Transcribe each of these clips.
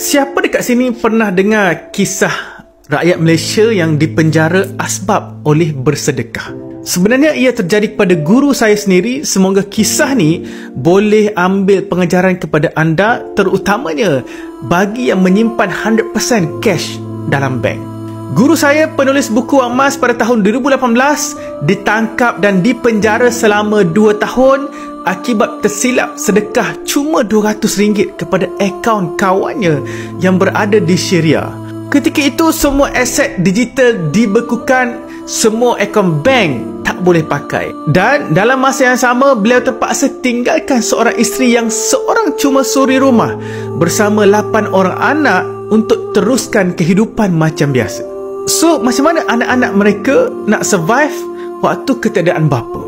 Siapa dekat sini pernah dengar kisah rakyat Malaysia yang dipenjara asbab oleh bersedekah? Sebenarnya ia terjadi kepada guru saya sendiri. Semoga kisah ni boleh ambil pengajaran kepada anda, terutamanya bagi yang menyimpan 100% cash dalam bank. Guru saya, penulis buku Wang Mas, pada tahun 2018 ditangkap dan dipenjara selama 2 tahun akibat tersilap sedekah cuma RM200 kepada akaun kawannya yang berada di Syria. Ketika itu semua aset digital dibekukan, semua akaun bank tak boleh pakai. Dan dalam masa yang sama, beliau terpaksa tinggalkan seorang isteri yang seorang cuma suri rumah bersama 8 orang anak untuk teruskan kehidupan macam biasa. So, macam mana anak-anak mereka nak survive waktu ketiadaan bapa?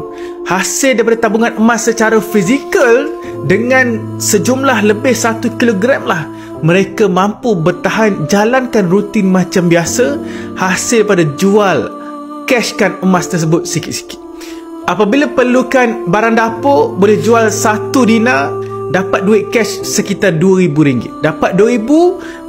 Hasil daripada tabungan emas secara fizikal dengan sejumlah lebih 1 kilogram lah, mereka mampu bertahan, jalankan rutin macam biasa hasil pada jual, cashkan emas tersebut sikit-sikit. Apabila perlukan barang dapur, boleh jual 1 dinar, dapat duit cash sekitar RM2,000. Dapat RM2,000,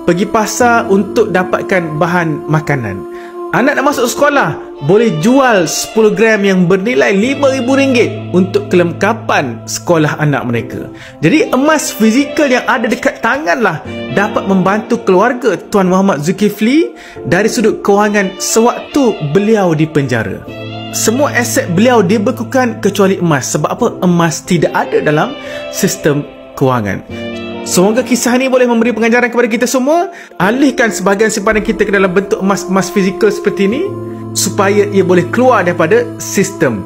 pergi pasar untuk dapatkan bahan makanan. Anak nak masuk sekolah, boleh jual 10 gram yang bernilai RM5,000 untuk kelengkapan sekolah anak mereka. Jadi emas fizikal yang ada dekat tangan lah dapat membantu keluarga Tuan Muhammad Zulkifli dari sudut kewangan sewaktu beliau di penjara. Semua aset beliau dibekukan kecuali emas. Sebab apa? Emas tidak ada dalam sistem kewangan. Semoga kisah ni boleh memberi pengajaran kepada kita semua. Alihkan sebahagian simpanan kita ke dalam bentuk emas fizikal seperti ini supaya ia boleh keluar daripada sistem